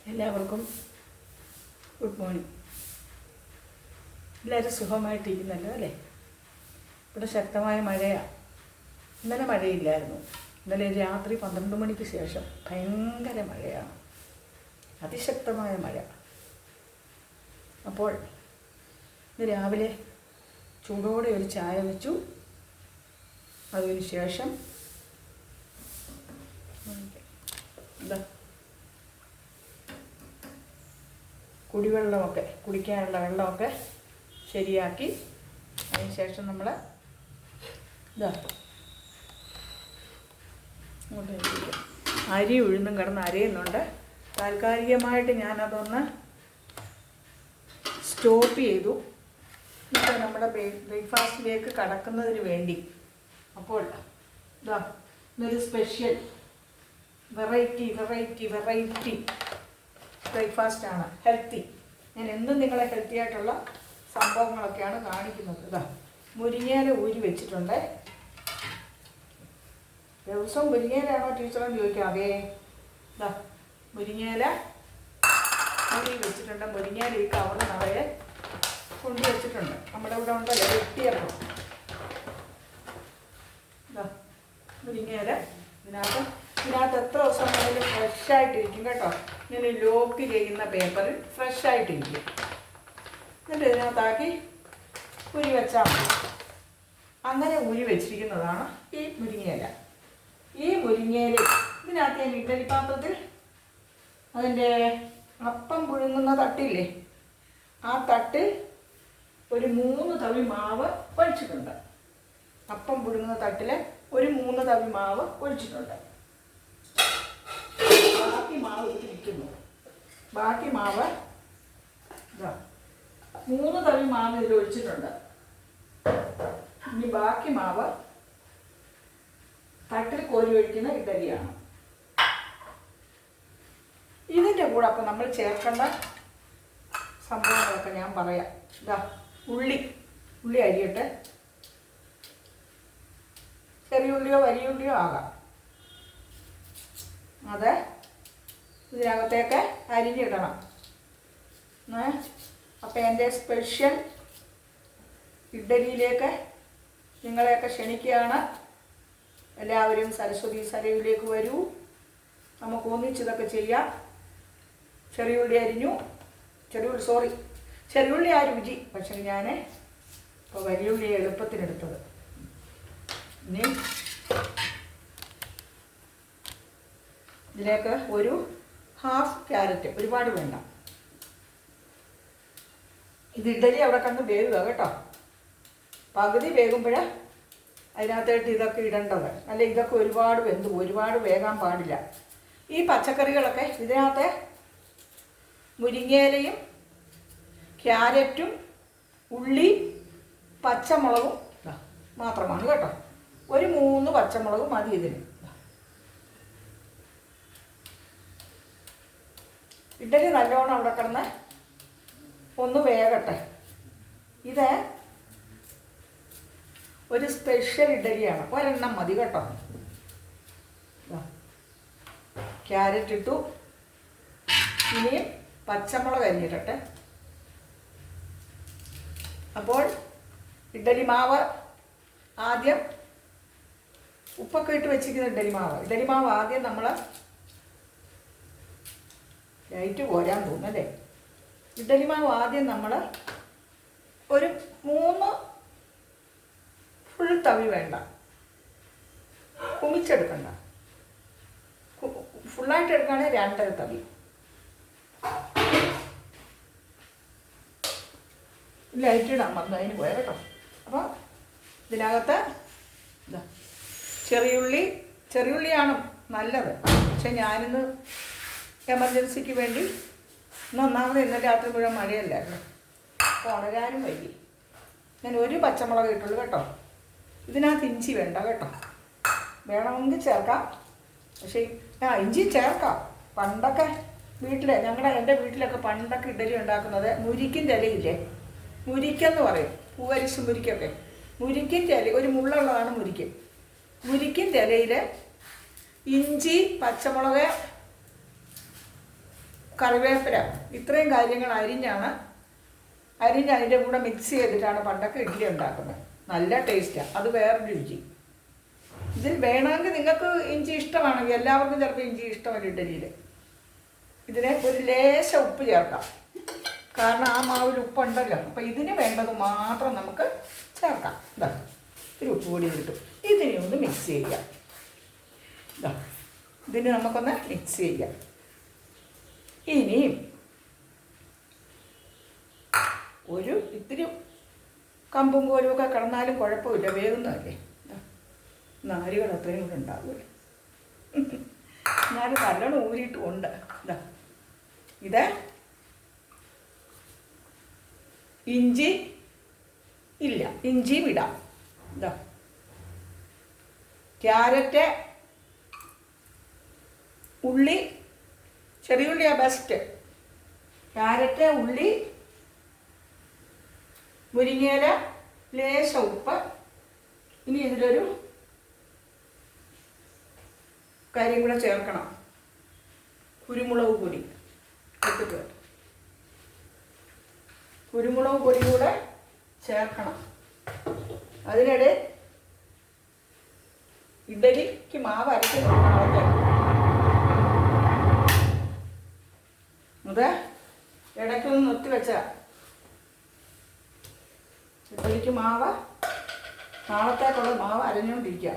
എല്ലാവർക്കും good morning. എല്ലാവരും സുഖമായിട്ടിരിക്കുന്നല്ലോ അല്ലേ? ഇവിടെ ശക്തമായ മഴയാണ്. ഇന്നലെ മഴയില്ലായിരുന്നു. ഇന്നലെ രാത്രി 12 മണിക്ക് ശേഷം ഭയങ്കര മഴയാണ്, അതിശക്തമായ മഴ. അപ്പോൾ ഇന്ന് രാവിലെ ചൂടോടെ ഒരു ചായ വെച്ചു. അതിന് ശേഷം കുടിവെള്ളമൊക്കെ, കുടിക്കാനുള്ള വെള്ളമൊക്കെ ശരിയാക്കി അതിന് ശേഷം നമ്മൾ അരി ഉഴുന്നും കിടന്ന് അരയുന്നുണ്ട്. താൽക്കാലികമായിട്ട് ഞാനതൊന്ന് സ്റ്റോപ്പ് ചെയ്തു. ഇപ്പോൾ നമ്മുടെ ബ്രേക്ക്ഫാസ്റ്റിലേക്ക് കടക്കുന്നതിന് വേണ്ടി. അപ്പോൾ ഇതൊരു സ്പെഷ്യൽ വെറൈറ്റി ബ്രേക്ക്ഫാസ്റ്റാണ്, ഹെൽത്തി. ഞാൻ എന്നും നിങ്ങളെ ഹെൽത്തി ആയിട്ടുള്ള സംഭവങ്ങളൊക്കെയാണ് കാണിക്കുന്നത്. മുരിങ്ങയില ഊരി വെച്ചിട്ടുണ്ട്. ദിവസവും മുരിങ്ങയിലാണോ ടീച്ചറെന്ന് ചോദിക്കാം. അതേ, മുരിങ്ങയില ഊരി വെച്ചിട്ടുണ്ട്. മുരിങ്ങയില ഈ കവറ് നിറയെ കൊണ്ടു വെച്ചിട്ടുണ്ട്. നമ്മുടെ ഇവിടെ ഉണ്ടല്ലോ വെട്ടിയപ്പം. മുരിങ്ങയില ഇതിനകത്ത് എത്ര ദിവസം വേണമെങ്കിലും ഫ്രഷായിട്ടിരിക്കും കേട്ടോ. ഇങ്ങനെ ലോക്ക് ചെയ്യുന്ന പേപ്പറിൽ ഫ്രഷായിട്ടിരിക്കും. എന്നിട്ട് ഇതിനകത്താക്കി ഉരി വെച്ചാൽ മതി. അങ്ങനെ ഉരി വെച്ചിരിക്കുന്നതാണ് ഈ മുരിങ്ങയില. ഈ മുരിങ്ങയില ഇതിനകത്ത് ഞാൻ ഇഡ്ഡലി പാത്രത്തിൽ അതിൻ്റെ അപ്പം പുഴുങ്ങുന്ന തട്ടില്ലേ, ആ തട്ടിൽ ഒരു 3 തവി മാവ് ഒഴിച്ചിട്ടുണ്ട്. അപ്പം പുഴുങ്ങുന്ന തട്ടിൽ ഒരു 3 തവി മാവ് ഒഴിച്ചിട്ടുണ്ട്. ബാക്കി മാവ് ഇരിക്കുന്നു. ബാക്കി മാവ് 3 തവി മാവ് ഇതിൽ ഒഴിച്ചിട്ടുണ്ട്. ഇനി ബാക്കി മാവ് തട്ടിൽ കോരി ഒഴിക്കുന്ന ഇഡ്ഡലിയാണ്. ഇതിൻ്റെ കൂടെ അപ്പം നമ്മൾ ചേർക്കേണ്ട സംഭവങ്ങളൊക്കെ ഞാൻ പറയാം. ഉള്ളി അരിയട്ടെ. ചെറിയ ഉള്ളിയോ വലിയ ഉള്ളിയോ ആകാം. അത് ഇതിനകത്തേക്ക് അരിഞ്ഞിടണം. അപ്പം എൻ്റെ സ്പെഷ്യൽ ഇഡ്ഡലിയിലേക്ക് നിങ്ങളെയൊക്കെ ക്ഷണിക്കുകയാണ്. എല്ലാവരും സരസ്വതി സരയിലേക്ക് വരൂ, നമുക്ക് ഒന്നിച്ചിതൊക്കെ ചെയ്യാം. ചെറിയുള്ളി അരിഞ്ഞു. ചെറിയുള്ളി ആ രുചി. പക്ഷേ ഞാൻ ഇപ്പോൾ വലിയുള്ളി എളുപ്പത്തിനെടുത്തത്. ഇനി ഇതിലേക്ക് ഒരു ഹാഫ് ക്യാരറ്റ്, ഒരുപാട് വേണ്ട. ഇത് ഇഡ്ഡലി അവിടെ കണ്ട് വേവുക കേട്ടോ. പകുതി വേകുമ്പോൾ അതിനകത്തായിട്ട് ഇതൊക്കെ ഇടേണ്ടത്. അല്ല, ഇതൊക്കെ ഒരുപാട് വേകാൻ പാടില്ല. ഈ പച്ചക്കറികളൊക്കെ ഇതിനകത്ത് മുരിങ്ങയിലയും ക്യാരറ്റും ഉള്ളി പച്ചമുളകും മാത്രമാണ് കേട്ടോ. ഒരു 3 പച്ചമുളക് മതി ഇതിന്. ഇഡ്ഡലി നല്ലോണം അവിടെ കിടന്ന് ഒന്ന് വേകട്ടെ. ഇത് ഒരു സ്പെഷ്യൽ ഇഡ്ഡലിയാണ്. ഒരെണ്ണം മതി കേട്ടോ. ക്യാരറ്റ് ഇട്ടു. ഇനിയും പച്ചമുളക് അരിഞ്ഞിട്ടെ. അപ്പോൾ ഇഡ്ഡലി മാവ് ആദ്യം ഉപ്പൊക്കെ ഇട്ട് വെച്ചിരിക്കുന്ന ഇഡ്ഡലി മാവ് ആദ്യം നമ്മൾ ലൈറ്റ് പോരാൻ തോന്നുന്നല്ലേ. ഇഡ്ഡലി മാവ് ആദ്യം നമ്മൾ ഒരു 3 ഫുൾ തവി വേണ്ട, കുമിച്ചെടുക്കണ്ട. ഫുള്ളായിട്ട് എടുക്കുകയാണെങ്കിൽ 2 തവി. ലൈറ്റ് ഇടാൻ വന്നു അതിന് പോയാൽ കേട്ടോ. അപ്പോൾ ഇതിനകത്ത് ചെറിയുള്ളിയാണ് നല്ലത്. പക്ഷെ ഞാനിന്ന് എമർജൻസിക്ക് വേണ്ടി ഇന്നലെ രാത്രി മുഴുവൻ മഴയല്ലായിരുന്നു. അപ്പോൾ ഉണരാനും വൈകി. ഞാൻ ഒരു പച്ചമുളക് ഇട്ടുള്ളൂ കേട്ടോ. ഇതിനകത്ത് ഇഞ്ചി വേണ്ട കേട്ടോ. വേണമെങ്കിൽ ചേർക്കാം, പക്ഷേ ഇഞ്ചി ചേർക്കാം. പണ്ടൊക്കെ എൻ്റെ വീട്ടിലൊക്കെ പണ്ടൊക്കെ ഇഡ്ഡലി ഉണ്ടാക്കുന്നത് മുരിക്കിൻ്റെ ഇലയില്ലേ, മുരിക്കെന്ന് പറയും, പൂവരിശ് മുരിക്കൊക്കെ. മുരിക്കിൻ്റെ ഇല, ഒരു മുള്ളുള്ളതാണ് മുരിക്കിൻ്റെ ഇലയിൽ ഇഞ്ചി, പച്ചമുളക്, കറിവേപ്പില, ഇത്രയും കാര്യങ്ങൾ അരിഞ്ഞ് അതിൻ്റെ കൂടെ മിക്സ് ചെയ്തിട്ടാണ് പണ്ടൊക്കെ ഇഡ്ഡലി ഉണ്ടാക്കുന്നത്. നല്ല ടേസ്റ്റാണ്, അത് വേറൊരു രുചി. ഇതിൽ വേണമെങ്കിൽ നിങ്ങൾക്ക് ഇഞ്ചി ഇഷ്ടമാണെങ്കിൽ, എല്ലാവർക്കും ചിലപ്പോൾ ഇഞ്ചി ഇഷ്ടമല്ല ഇഡ്ഡലിയിൽ, ഇതിനെ ഒരു ലേശ ഉപ്പ് ചേർക്കാം. കാരണം ആ മാവിൽ ഉപ്പുണ്ടല്ലോ. അപ്പോൾ ഇതിന് വേണ്ടത് മാത്രം നമുക്ക് ചേർക്കാം. ഇതാ ഒരു ഉപ്പ് കൂടി കിട്ടും. ഇതിനെ ഒന്ന് മിക്സ് ചെയ്യാം. ഇതാ ഇതിന് നമുക്കൊന്ന് മിക്സ് ചെയ്യാം. ഇനിയും ഒരു ഇത്തിരി കമ്പും കോലുമൊക്കെ കിടന്നാലും കുഴപ്പമില്ല, വേകുന്നതല്ലേ. നാരുകൾ അത്രയും കൂടെ ഉണ്ടാവില്ല. ഞാൻ നല്ലോണം ഊരിയിട്ടുമുണ്ട്. ഇതാ ഇത് ഇഞ്ചി ഇല്ല, ഇഞ്ചിയും ഇടാം. ഇതാ ക്യാരറ്റ്, ഉള്ളി, ചെറിയ ഉള്ളിയാണ് ബെസ്റ്റ്. ക്യാരറ്റ്, ഉള്ളി, മുരിങ്ങയില, ലേശ ഉപ്പ്. ഇനി ഇതിലൊരു കാര്യം കൂടെ ചേർക്കണം, കുരുമുളക് പൊടി. എടുത്തിട്ട് കുരുമുളക് പൊടി കൂടെ ചേർക്കണം. അതിനിടെ ഇഡ്ഡലിക്ക് മാവ് അരച്ച് അത് ഇടയ്ക്കൊന്ന് നിർത്തി വെച്ചാൽ ഇഡ്ഡലിക്ക് മാവ്, നാളത്തേക്കുള്ള മാവ് അരഞ്ഞുകൊണ്ടിരിക്കുക.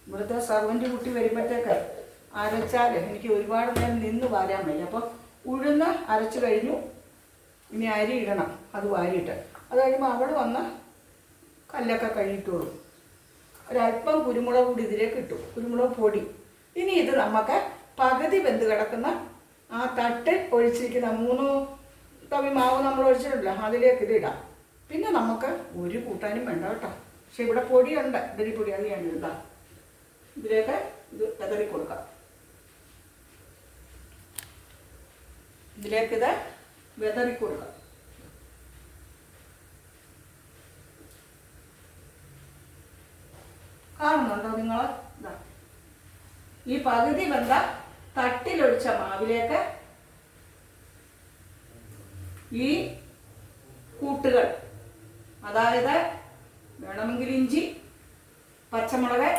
ഇവിടുത്തെ സർവൻ്റ് കുട്ടി വരുമ്പോഴത്തേക്ക് അരച്ചാൽ എനിക്ക് ഒരുപാട് നേരം നിന്ന് വാരാൻ വയ്യ. അപ്പോൾ ഉഴുന്ന് അരച്ച് കഴിഞ്ഞു, ഇനി അരി ഇടണം. അത് വാരിയിട്ട് അത് കഴിയുമ്പോൾ അവൾ വന്ന് കല്ലൊക്കെ കഴുകിയിട്ടുള്ളൂ. ഒരല്പം കുരുമുളക് കൂടി ഇതിലേക്ക് ഇട്ടു, കുരുമുളക് പൊടി. ഇനി ഇത് നമുക്ക് പകുതി വെന്ത് കിടക്കുന്ന ആ തട്ടിൽ ഒഴിച്ചിരിക്കുന്ന 3 തവി മാവ് നമ്മൾ ഒഴിച്ചിട്ടുണ്ടല്ലോ, അതിലേക്ക് ഇതിടാം. പിന്നെ നമുക്ക് ഒരു കൂട്ടാനും വേണ്ട കേട്ടോ. പക്ഷെ ഇവിടെ പൊടിയുണ്ട്, ഇഡ്ഡലിപ്പൊടി, അത് ഞാൻ ഇടാം. ഇതിലേക്ക് ഇത് വിതറി കൊടുക്കാം. ഇതിലേക്കിത് വിതറി കൊടുക്കാം. കാണുന്നുണ്ടോ നിങ്ങൾ? ഇതാ ഈ പകുതി വെന്ത തട്ടിലൊഴിച്ച മാവിലേക്ക് ഈ കൂട്ടുകൾ, അതായത് വേണമെങ്കിൽ ഇഞ്ചി, പച്ചമുളക്,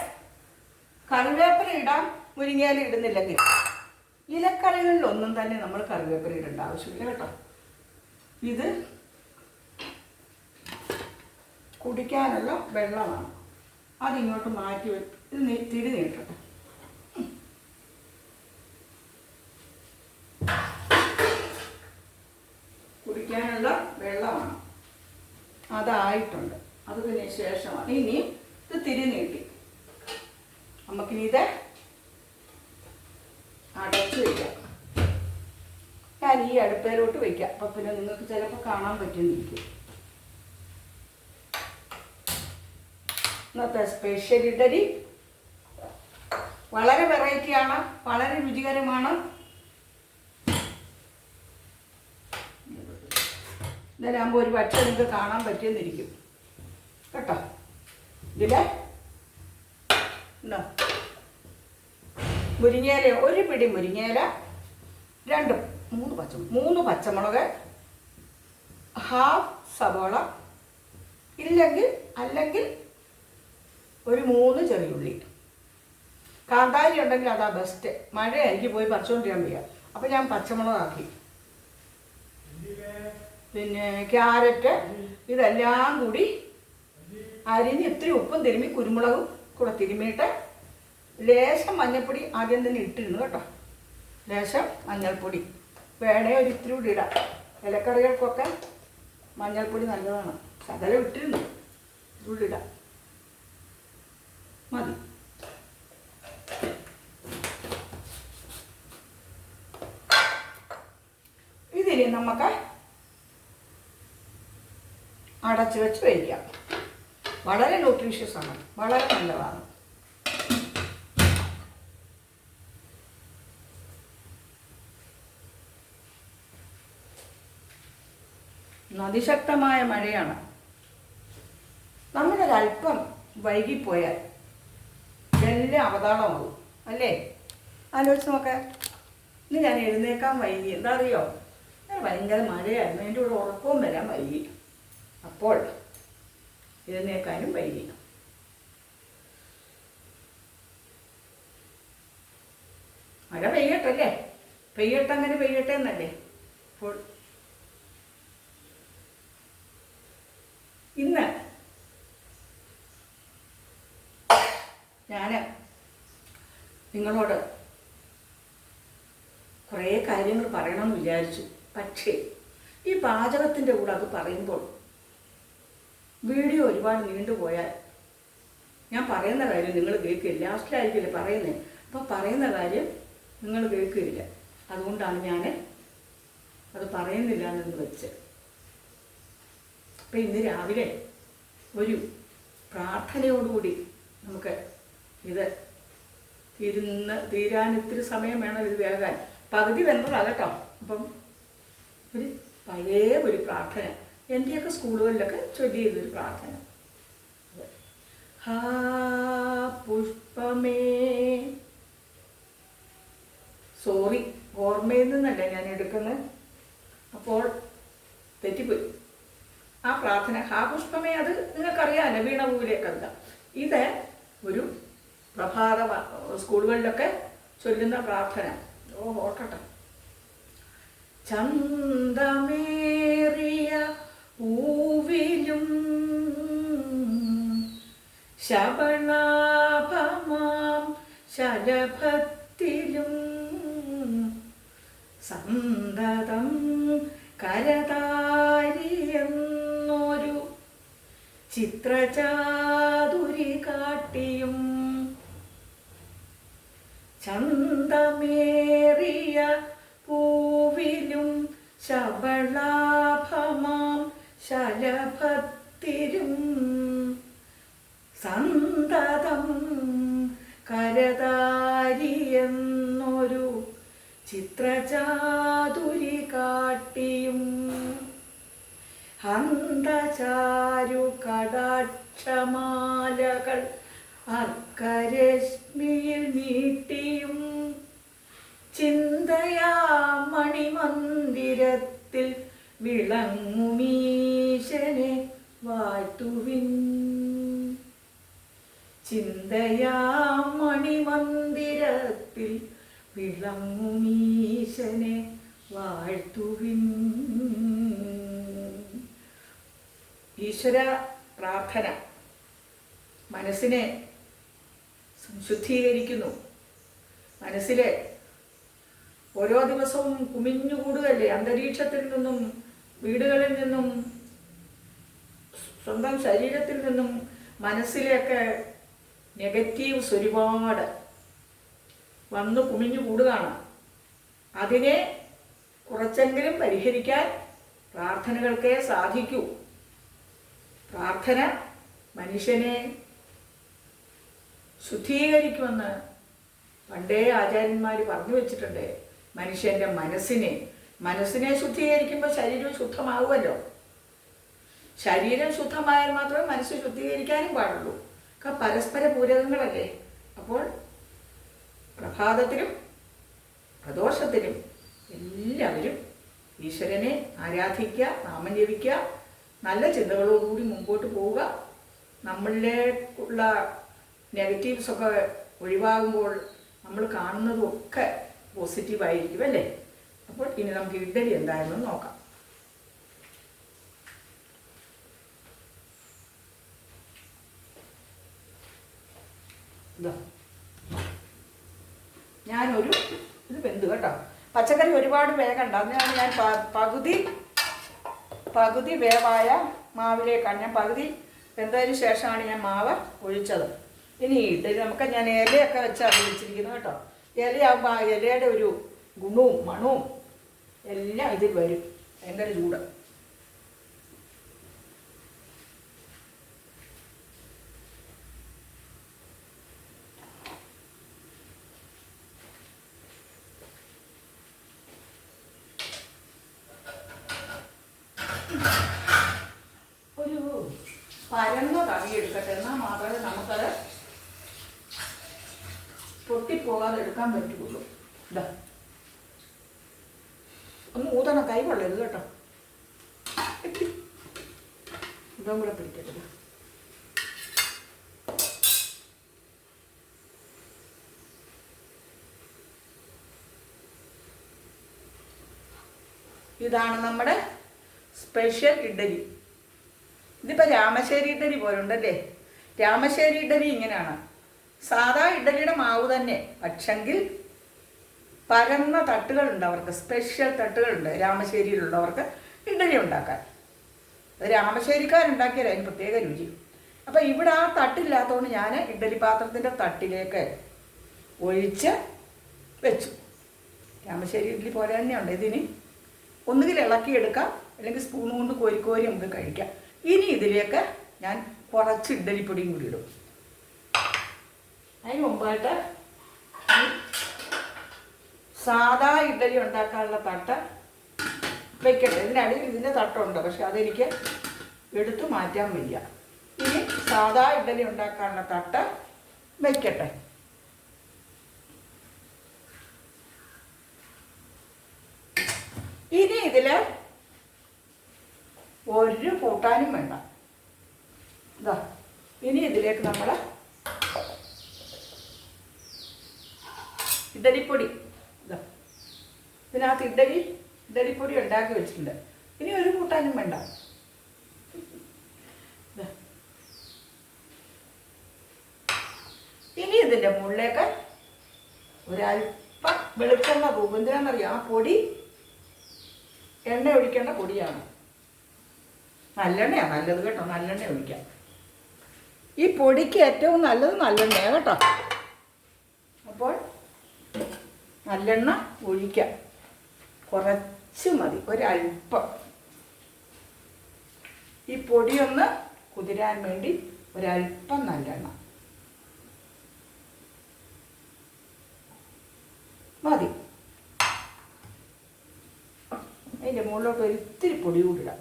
കറിവേപ്പില ഇടാം, മുരിങ്ങയില ഇടുന്നില്ലെങ്കിൽ. ഇലക്കറികളിലൊന്നും തന്നെ നമ്മൾ കറിവേപ്പില ഇടേണ്ട ആവശ്യമില്ല കേട്ടോ. ഇത് കുടിക്കാനുള്ള വെള്ളമാണ്, അതിങ്ങോട്ട് മാറ്റി ഇത് തിരി നീട്ടട്ടെ. കുടിക്കാനുള്ള വെള്ളമാണ്, അതായിട്ടുണ്ട്. അതിന് ശേഷമാണ് ഇനി ഇത് തിരി നീട്ടി നമുക്കിനി ഇത് അടച്ചു വയ്ക്കാം. ഞാൻ ഈ അടുപ്പയിലോട്ട് വയ്ക്കാം. അപ്പം പിന്നെ നിങ്ങൾക്ക് ചിലപ്പോൾ കാണാൻ പറ്റുന്നിരിക്കും. ഇന്നത്തെ സ്പെഷ്യൽ ഇഡ്ഡലി വളരെ വെറൈറ്റിയാണ്, വളരെ രുചികരമാണ്. ഇതിലാകുമ്പോൾ ഒരു പക്ഷേ നിങ്ങൾക്ക് കാണാൻ പറ്റിയെന്നിരിക്കും കേട്ടോ. ഇതിൽ ഉണ്ടോ മുരിങ്ങയില, ഒരു പിടി മുരിങ്ങയില, 3 പച്ചമുളക്, ഹാഫ് സവോള, അല്ലെങ്കിൽ ഒരു 3 ചെറിയുള്ളി. കാന്താരി ഉണ്ടെങ്കിൽ അതാ ബെസ്റ്റ്. മഴ എനിക്ക് പോയി പറിച്ചുകൊണ്ടിരിക്കാൻ വയ്യ, അപ്പം ഞാൻ പച്ചമുളകാക്കി. പിന്നെ ക്യാരറ്റ്, ഇതെല്ലാം കൂടി അരിഞ്ഞ് ഇത്തിരി ഉപ്പും തിരുമ്മി കുരുമുളകും കൂടെ തിരുമ്മിയിട്ട് ലേശം മഞ്ഞൾപ്പൊടി ആദ്യം തന്നെ ഇട്ടിരുന്നു കേട്ടോ. ലേശം മഞ്ഞൾപ്പൊടി വേണേ ഒരു ഇത്തിരി കൂടി ഇടാം. ഇലക്കറികൾക്കൊക്കെ മഞ്ഞൾപ്പൊടി നല്ലതാണ്. ശകലം ഇട്ടിരുന്നു, ഇതുകൂടി ഇടാം, മതി. ഇതിന് നമുക്ക് അടച്ചു വെച്ച് വയ്ക്കാം. വളരെ ന്യൂട്രീഷ്യസ് ആണ്, വളരെ നല്ലതാണ്. അതിശക്തമായ മഴയാണ്. നമ്മളൊരല്പം വൈകിപ്പോയാൽ എല്ലാം അവതാളമാകും അല്ലേ? ആലോചിച്ച് നോക്കേ. ഇന്ന് ഞാൻ എഴുന്നേക്കാൻ വൈകി. എന്താ അറിയോ, ഭയങ്കര മഴയായിരുന്നു, എൻ്റെ കൂടെ ഉറക്കവും വരാൻ വൈകി. അപ്പോൾ എഴുന്നേക്കാനും വൈകി. മഴ പെയ്യട്ടല്ലേ, പെയ്യട്ടെ, അങ്ങനെ പെയ്യട്ടെ എന്നല്ലേ. അപ്പോൾ ഇന്ന് ഞാൻ നിങ്ങളോട് കുറേ കാര്യങ്ങൾ പറയണമെന്ന് വിചാരിച്ചു. പക്ഷേ ഈ പാചകത്തിൻ്റെ കൂടെ അത് പറയുമ്പോൾ വീഡിയോ ഒരുപാട് നീണ്ടുപോയാൽ ഞാൻ പറയുന്ന കാര്യം നിങ്ങൾ കേൾക്കില്ല. ലാസ്റ്റിലായിരിക്കില്ല പറയുന്നത്. അപ്പോൾ പറയുന്ന കാര്യം നിങ്ങൾ കേൾക്കില്ല. അതുകൊണ്ടാണ് ഞാൻ അത് പറയുന്നില്ല എന്ന് വെച്ച്. അപ്പം ഇന്ന് രാവിലെ ഒരു പ്രാർത്ഥനയോടുകൂടി നമുക്ക് ഇത് തീരാൻ ഇത്തിരി സമയം വേണം ഇത് വേകാൻ. പകുതി വെന്തതാണ് കേട്ടോ. അപ്പം ഒരു പഴയ ഒരു പ്രാർത്ഥന, എൻ്റെയൊക്കെ സ്കൂളുകളിലൊക്കെ ചൊല്ലി ചെയ്തൊരു പ്രാർത്ഥന. ഹാ പുഷ്പമേ, സോറി, ഓർമ്മയിൽ നിന്നല്ല ഞാൻ എടുക്കുന്നത്, അപ്പോൾ തെറ്റിപ്പോയി. ആ പ്രാർത്ഥന ഹാ പുഷ്പമേ, അത് നിങ്ങൾക്കറിയാമല്ലോ, വീണപൂവിലേക്ക് എന്താ. ഇത് ഒരു പ്രഭാത സ്കൂളുകളിലൊക്കെ ചൊല്ലുന്ന പ്രാർത്ഥന. ഓർക്കട്ടെ. ചന്തമേറിയ പൂവിലും ശബളാഭമാം ശലഭത്തിലും സന്തതം കരതാരിയെന്നൊരു ചിത്രചാതുരി കാട്ടിയും ചന്തമേറിയ പൂവിലും ശബളാഭമാം ശലഭത്തിലും സന്തതം കരതാരിയെന്നൊരു ചിത്രചാതുരി കാട്ടിയും ഹന്തചാരു കടാക്ഷമാലകൾ അർക്കരശ്മിയിൽ നീട്ടിയും ചിന്തയാ മണിമന്ദിരത്തിൽ വിളങ്ങുമീശനെ വാഴ്ത്തുവിൻ. ചിന്തയാ മണിമന്ദിരത്തിൽ വിളങ്ങുമീശനെ വാഴ്ത്തുവിൻ. ഈശ്വര പ്രാർത്ഥന മനസ്സിനെ ശുദ്ധീകരിക്കുന്നു. മനസ്സിലെ ഓരോ ദിവസവും കുമിഞ്ഞുകൂടുകയല്ലേ, അന്തരീക്ഷത്തിൽ നിന്നും, വീടുകളിൽ നിന്നും, സ്വന്തം ശരീരത്തിൽ നിന്നും മനസ്സിലേക്ക് നെഗറ്റീവ്സ് ഒരുപാട് വന്ന് കുമിഞ്ഞു കൂടുകയാണ്. അതിനെ കുറച്ചെങ്കിലും പരിഹരിക്കാൻ പ്രാർത്ഥനകൾക്കേ സാധിക്കൂ. പ്രാർത്ഥന മനുഷ്യനെ ശുദ്ധീകരിക്കുമെന്ന് പണ്ടേ ആചാര്യന്മാർ പറഞ്ഞു വെച്ചിട്ടുണ്ട്. മനുഷ്യൻ്റെ മനസ്സിനെ ശുദ്ധീകരിക്കുമ്പോൾ ശരീരം ശുദ്ധമാവുമല്ലോ. ശരീരം ശുദ്ധമായാൽ മാത്രമേ മനസ്സ് ശുദ്ധീകരിക്കാനും പാടുള്ളൂ. ഒക്കെ പരസ്പര പൂരകങ്ങളല്ലേ. അപ്പോൾ പ്രഭാതത്തിലും പ്രദോഷത്തിലും എല്ലാവരും ഈശ്വരനെ ആരാധിക്കുക, നാമം ജപിക്കുക, നല്ല ചിന്തകളോടുകൂടി മുമ്പോട്ട് പോവുക. നമ്മളിലേക്കുള്ള നെഗറ്റീവ്സൊക്കെ ഒഴിവാകുമ്പോൾ നമ്മൾ കാണുന്നതൊക്കെ പോസിറ്റീവായിരിക്കും അല്ലേ. അപ്പോൾ ഇനി നമുക്ക് ഇഡ്ഡലി എന്തായെന്ന് നോക്കാം. ഞാനൊരു ഇത് വെന്ത് കേട്ടോ. പച്ചക്കറി ഒരുപാട് വേഗണ്ട, അതിനാണ് ഞാൻ പകുതി വേവായ മാവിലേക്കാണ് ഞാൻ പകുതി വെന്തതിന് ശേഷമാണ് ഞാൻ മാവ് ഒഴിച്ചത്. ഇനി ഇഡ്ഡലി നമുക്ക് ഞാൻ ഇലയൊക്കെ വെച്ചാണ് വെച്ചിരിക്കുന്നത് കേട്ടോ. ഇലയാകുമ്പോൾ ആ ഇലയുടെ ഒരു ഗുണവും മണവും എല്ലാം ഇതിൽ വരും. ഭയങ്കര ചൂട്. ഒരു പരന്ന തവി എടുക്കട്ടെ, എന്നാൽ മാത്രമേ നമുക്കത് പൊട്ടിപ്പോകാതെ എടുക്കാൻ പറ്റുള്ളൂ. ഇതാ ഒന്ന് ഊതണം, കൈ കൊള്ളരുത് കേട്ടോ. ഇതും കൂടെ പിടിക്കരുത്. ഇതാണ് നമ്മുടെ സ്പെഷ്യൽ ഇഡ്ഡലി. ഇതിപ്പോൾ രാമശ്ശേരി ഇഡ്ഡലി പോലെ ഉണ്ടല്ലേ. രാമശ്ശേരി ഇഡ്ഡലി ഇങ്ങനെയാണ്. സാധാ ഇഡ്ഡലിയുടെ മാവ് തന്നെ, പക്ഷെങ്കിൽ പരന്ന തട്ടുകളുണ്ട് അവർക്ക്, സ്പെഷ്യൽ തട്ടുകളുണ്ട് രാമശ്ശേരിയിലുള്ളവർക്ക് ഇഡ്ഡലി ഉണ്ടാക്കാൻ. രാമശ്ശേരിക്കാരുണ്ടാക്കിയാൽ അതിന് പ്രത്യേക രുചി. അപ്പോൾ ഇവിടെ ആ തട്ടില്ലാത്തതുകൊണ്ട് ഞാൻ ഇഡ്ഡലി പാത്രത്തിൻ്റെ തട്ടിലേക്ക് ഒഴിച്ച് വെച്ചു. രാമശ്ശേരി ഇഡ്ഡലി പോലെ തന്നെയുണ്ട്. ഇതിന് ഒന്നുകിൽ ഇളക്കിയെടുക്കാം, അല്ലെങ്കിൽ സ്പൂൺ കൊണ്ട് കോരി കോരി നമുക്ക് കഴിക്കാം. ഇനി ഇതിലേക്ക് ഞാൻ കുറച്ച് ഇഡ്ഡലിപ്പൊടിയും കൂടി ഇടും. അതിന് മുമ്പായിട്ട് സാധാ ഇഡ്ഡലി ഉണ്ടാക്കാനുള്ള തട്ട് വെക്കട്ടെ. ഇതിനടിയിൽ ഇതിൻ്റെ തട്ടുണ്ട്, പക്ഷെ അതെനിക്ക് എടുത്തു മാറ്റാൻ വയ്യ. ഇനി സാധാ ഇഡ്ഡലി ഉണ്ടാക്കാനുള്ള തട്ട് വെക്കട്ടെ. ഇനി ഇതിൽ ഒരു കൂട്ടാനും വേണ്ട. ഇതാ, ഇനി ഇതിലേക്ക് നമ്മൾ ഇഡ്ഡലിപ്പൊടി, ഇതാ ഇതിനകത്ത് ഇഡ്ഡലിപ്പൊടി ഉണ്ടാക്കി വെച്ചിട്ടുണ്ട്. ഇനി ഒരു കൂട്ടാനും വേണ്ട. ഇനി ഇതിൻ്റെ മുകളിലേക്ക് ഒരല്പം വെളിച്ചെണ്ണ തൂക്കും. എന്തിനാണെന്നറിയാം, ആ പൊടി എണ്ണ ഒഴിക്കേണ്ട പൊടിയാണ്. നല്ലെണ്ണയാണ് നല്ലത് കേട്ടോ, നല്ലെണ്ണ ഒഴിക്കാം. ഈ പൊടിക്ക് ഏറ്റവും നല്ലത് നല്ലെണ്ണയാണ് കേട്ടോ. അപ്പോൾ നല്ലെണ്ണ ഒഴിക്കാം, കുറച്ച് മതി, ഒരല്പം. ഈ പൊടിയൊന്ന് കുതിരാൻ വേണ്ടി ഒരല്പം നല്ലെണ്ണ മതി. അതിൻ്റെ മുകളിലോട്ട് ഒരിത്തിരി പൊടി കൂടിടാം.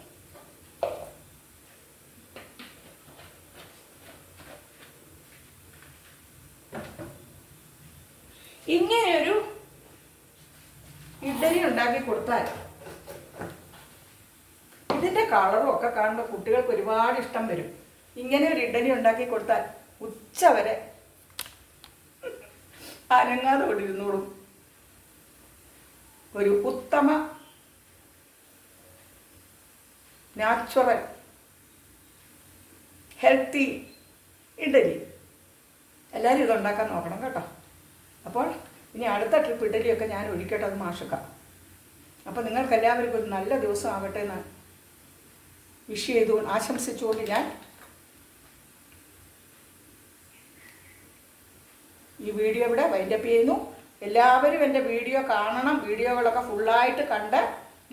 ഇങ്ങനെയൊരു ഇഡ്ഡലി ഉണ്ടാക്കി കൊടുത്താൽ ഇതിൻ്റെ കളറും ഒക്കെ കാണുമ്പോൾ കുട്ടികൾക്ക് ഒരുപാട് ഇഷ്ടം വരും. ഇങ്ങനെ ഒരു ഇഡ്ഡലി ഉണ്ടാക്കി കൊടുത്താൽ ഉച്ച വരെ അനങ്ങാതെ കൊണ്ടിരുന്നോളും. ഒരു ഉത്തമ നാച്ചുറൽ ഹെൽത്തി ഇഡ്ഡലി. എല്ലാവരും ഇതുണ്ടാക്കാൻ നോക്കണം കേട്ടോ. അപ്പോൾ ഇനി അടുത്ത ട്രിപ്പ് ഇഡ്ഡലിയൊക്കെ ഞാൻ ഒഴിക്കട്ടെ, അത് മാഷക്കാം. അപ്പോൾ നിങ്ങൾക്കെല്ലാവർക്കും ഒരു നല്ല ദിവസം ആകട്ടെ എന്ന് വിഷ് ചെയ്തു ആശംസിച്ചുകൊണ്ട് ഞാൻ ഈ വീഡിയോ ഇവിടെ വൈൻഡപ്പ് ചെയ്യുന്നു. എല്ലാവരും എൻ്റെ വീഡിയോ കാണണം. വീഡിയോകളൊക്കെ ഫുള്ളായിട്ട് കണ്ട്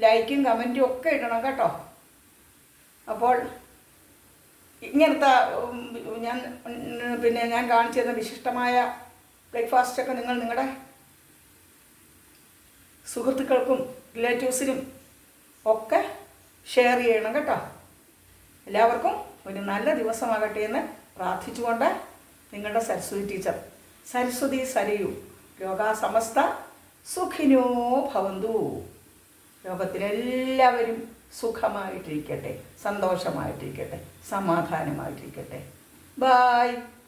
ലൈക്കും കമൻറ്റും ഒക്കെ ഇടണം കേട്ടോ. അപ്പോൾ ഇങ്ങനത്തെ ഞാൻ കാണിച്ചു തരുന്ന വിശിഷ്ടമായ ബ്രേക്ക്ഫാസ്റ്റൊക്കെ നിങ്ങൾ നിങ്ങളുടെ സുഹൃത്തുക്കൾക്കും റിലേറ്റീവ്സിനും ഒക്കെ ഷെയർ ചെയ്യണം കേട്ടോ. എല്ലാവർക്കും ഒരു നല്ല ദിവസമാകട്ടെ എന്ന് പ്രാർത്ഥിച്ചുകൊണ്ട് നിങ്ങളുടെ സരസ്വതി ടീച്ചർ. സരസ്വതി സരയു ലോകാ സമസ്ത സുഖിനോ ഭവന്തു. ലോകത്തിലെല്ലാവരും സുഖമായിട്ടിരിക്കട്ടെ, സന്തോഷമായിട്ടിരിക്കട്ടെ, സമാധാനമായിട്ടിരിക്കട്ടെ. ബായ്.